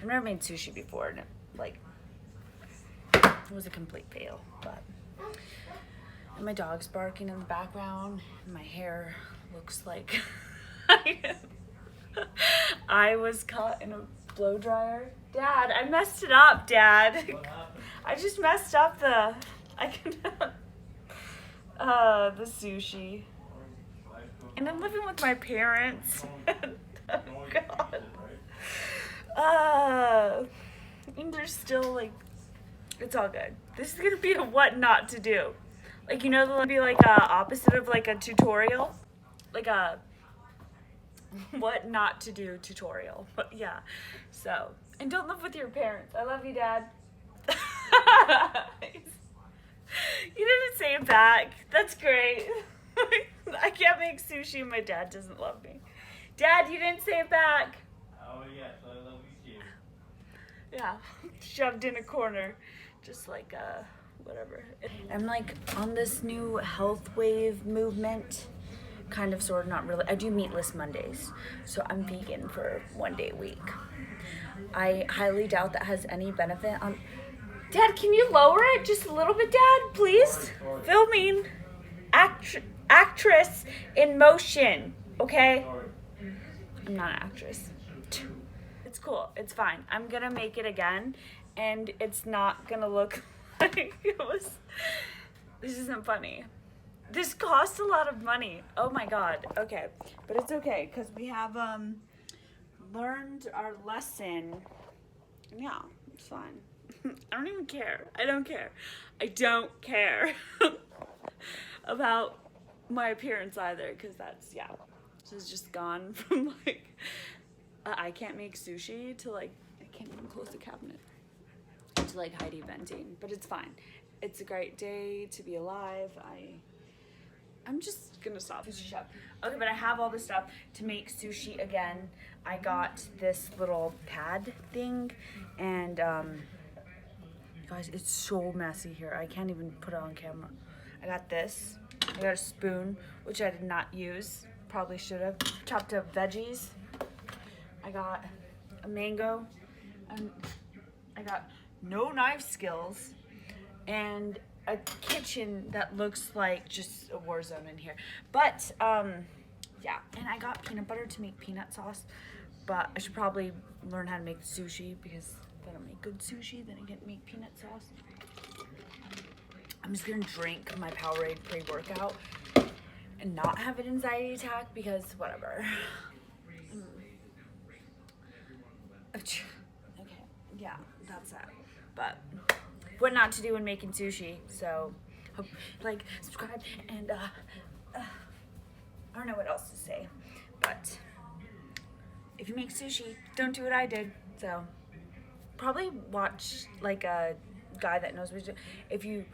I've never made sushi before, and it was a complete fail. But and my dog's barking in the background, and my hair looks like I was caught in a blow dryer. Dad, I messed it up, Dad. I just messed up the the sushi. And I'm living with my parents. Oh God. And they're still like, it's all good. This is gonna be a what not to do. Like, you know, there'll be like a opposite of like a tutorial, like a what not to do tutorial. But yeah. So, and don't live with your parents. I love you, Dad. You didn't say it back. That's great. I can't make sushi and my dad doesn't love me. Dad, you didn't say it back. Oh yes, I love you too. Yeah, shoved in a corner, just like whatever. I'm like on this new health wave movement, kind of, sort of, not really. I do meatless Mondays, so I'm vegan for 1 day a week. I highly doubt that has any benefit on. Dad, can you lower it just a little bit, Dad, please? Filming, actress in motion, okay? I'm not an actress. It's cool. It's fine. I'm gonna make it again, and it's not gonna look like it was. This isn't funny. This costs a lot of money. Oh my God. Okay, but it's okay because we have learned our lesson. Yeah, it's fine. I don't even care. I don't care. I don't care about my appearance either, because that's, yeah. So it's just gone from like, I can't make sushi to like, I can't even close the cabinet, to like Heidi venting, but it's fine. It's a great day to be alive. I'm just gonna stop. Sushi shop. Okay, but I have all this stuff to make sushi again. I got this little pad thing, and guys, it's so messy here. I can't even put it on camera. I got this. I got a spoon, which I did not use. Probably should have. Chopped up veggies. I got a mango. And I got no knife skills. And a kitchen that looks like just a war zone in here. But, yeah. And I got peanut butter to make peanut sauce. But I should probably learn how to make sushi, because if I don't make good sushi, then I can't make peanut sauce. I'm just gonna drink my Powerade pre-workout and not have an anxiety attack, because whatever. Okay, yeah, that's that. But what not to do when making sushi. So, hope, like, subscribe, and I don't know what else to say. But if you make sushi, don't do what I did. So, probably watch like a guy that knows what to do. If you,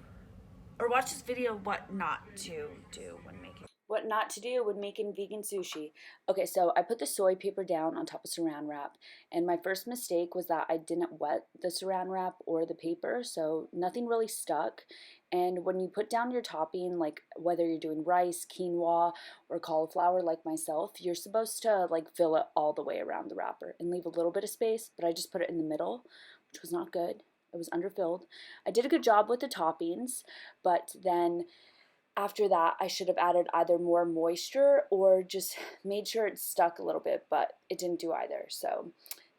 or watch this video, what not to do when making. What not to do when making vegan sushi. Okay, so I put the soy paper down on top of saran wrap, and my first mistake was that I didn't wet the saran wrap or the paper, so nothing really stuck. And when you put down your topping, like whether you're doing rice, quinoa, or cauliflower like myself, you're supposed to like fill it all the way around the wrapper and leave a little bit of space, but I just put it in the middle, which was not good. It was underfilled. I did a good job with the toppings, but then after that, I should have added either more moisture or just made sure it stuck a little bit, but it didn't do either. So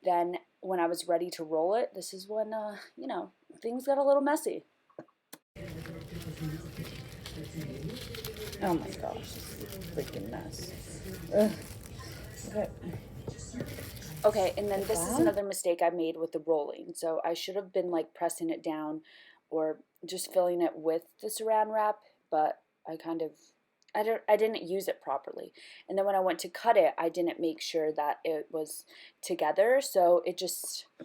then when I was ready to roll it, this is when, you know, things got a little messy. Oh my gosh, this is a freaking mess. Ugh. Okay. Okay, and then this is another mistake I made with the rolling. So I should have been like pressing it down or just filling it with the saran wrap, but I didn't use it properly. And then when I went to cut it, I didn't make sure that it was together, so it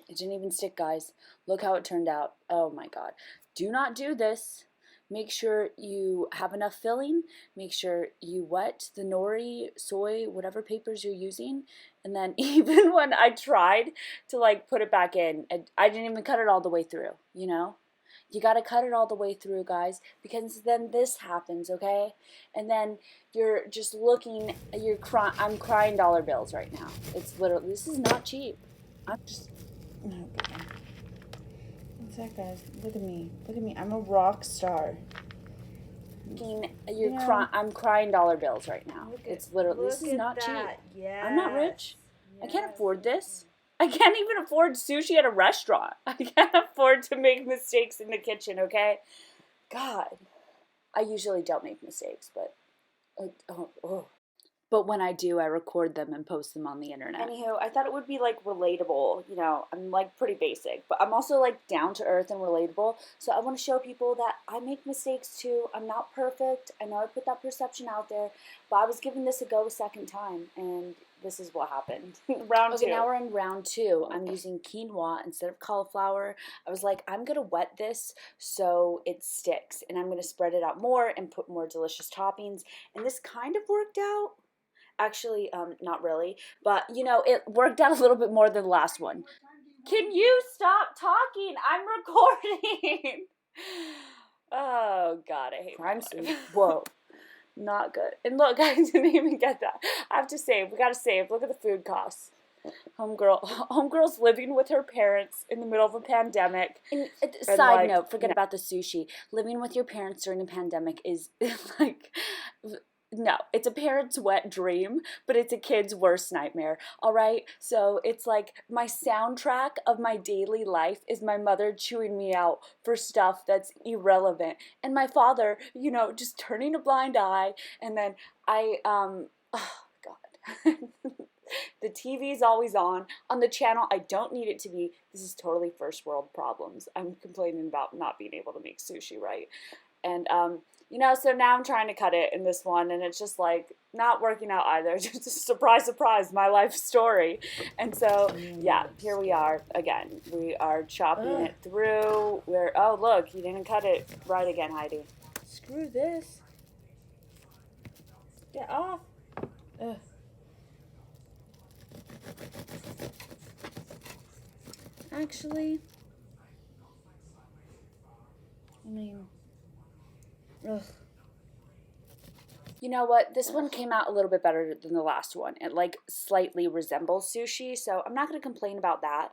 didn't even stick, guys. Look how it turned out. Oh my God. Do not do this. Make sure you have enough filling. Make sure you wet the nori, soy, whatever papers you're using. And then even when I tried to like put it back in, I didn't even cut it all the way through, you know? You got to cut it all the way through, guys, because then this happens, okay? And then you're just looking, I'm crying dollar bills right now. It's literally, this is not cheap. Okay. What's that, guys? Look at me. Look at me. I'm a rock star. I'm crying dollar bills right now. It's literally, this is not cheap. Yes. I'm not rich. I can't afford this. I can't even afford sushi at a restaurant. I can't afford to make mistakes in the kitchen, okay? God. I usually don't make mistakes, but But when I do, I record them and post them on the internet. Anywho, I thought it would be like relatable. You know, I'm like pretty basic, but I'm also like down to earth and relatable. So I want to show people that I make mistakes too. I'm not perfect. I know I put that perception out there, but I was giving this a go a second time, and this is what happened. Round 2. Okay, now we're in round 2. I'm using quinoa instead of cauliflower. I was like, I'm going to wet this so it sticks, and I'm going to spread it out more and put more delicious toppings. And this kind of worked out. Actually, not really, but you know, it worked out a little bit more than the last one. Can you stop talking? I'm recording. Oh God, I hate crime scene. Whoa, not good. And look, I didn't even get that. I have to save. We gotta save. Look at the food costs. Homegirl's living with her parents in the middle of a pandemic. And side note, forget about the sushi. Living with your parents during a pandemic is like. No, it's a parent's wet dream, but it's a kid's worst nightmare, all right? So it's like my soundtrack of my daily life is my mother chewing me out for stuff that's irrelevant. And my father, you know, just turning a blind eye. And then oh, God. The TV's always on the channel I don't need it to be. This is totally first world problems. I'm complaining about not being able to make sushi right. And, you know, so now I'm trying to cut it in this one, and it's just, like, not working out either. Just a surprise, surprise, my life story. And so, yeah, here we are again. We are chopping it through. Oh, look, you didn't cut it right again, Heidi. Screw this. Get off. Ugh. Actually, I mean... Ugh. You know what? This one came out a little bit better than the last one. It like slightly resembles sushi, so I'm not going to complain about that.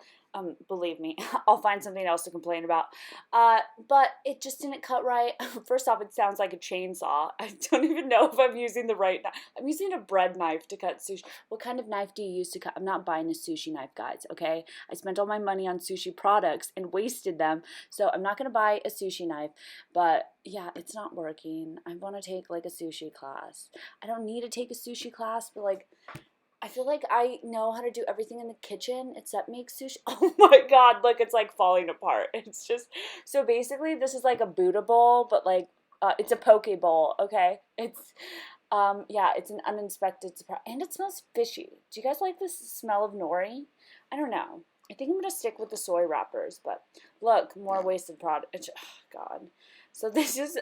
Believe me, I'll find something else to complain about. But it just didn't cut right. First off, it sounds like a chainsaw. I don't even know if I'm using the right knife. I'm using a bread knife to cut sushi. What kind of knife do you use to cut? I'm not buying a sushi knife, guys, okay? I spent all my money on sushi products and wasted them, so I'm not going to buy a sushi knife. But yeah, it's not working. I want to take like a sushi class. I don't need to take a sushi class, but like, I feel like I know how to do everything in the kitchen except make sushi. Oh my God, look, it's like falling apart. It's just, so basically this is like a Buddha bowl, but like, it's a poke bowl, okay? It's, yeah, it's an uninspected surprise. And it smells fishy. Do you guys like the smell of nori? I don't know. I think I'm going to stick with the soy wrappers, but look, more wasted product. Oh, God. So this is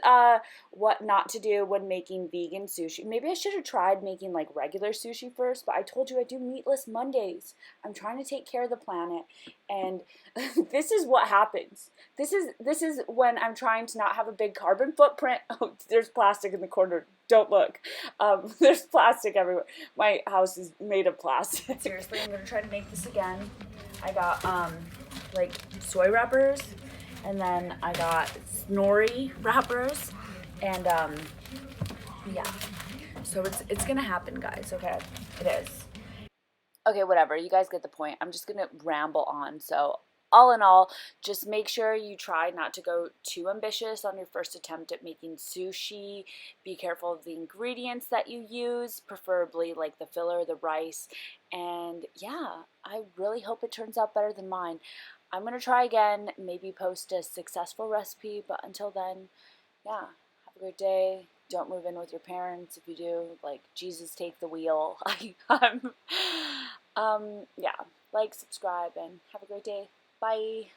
what not to do when making vegan sushi. Maybe I should have tried making like regular sushi first, but I told you I do meatless Mondays. I'm trying to take care of the planet, and this is what happens. This is when I'm trying to not have a big carbon footprint. Oh, there's plastic in the corner. Don't look. There's plastic everywhere. My house is made of plastic. Seriously, I'm gonna try to make this again. I got like soy wrappers, and then I got nori wrappers, and yeah. So it's gonna happen, guys. Okay, it is. Okay, whatever. You guys get the point. I'm just gonna ramble on. So all in all, just make sure you try not to go too ambitious on your first attempt at making sushi. Be careful of the ingredients that you use, preferably like the filler, the rice. And yeah, I really hope it turns out better than mine. I'm going to try again, maybe post a successful recipe, but until then, yeah, have a great day. Don't move in with your parents. If you do, like, Jesus take the wheel. Yeah, like, subscribe, and have a great day. Bye.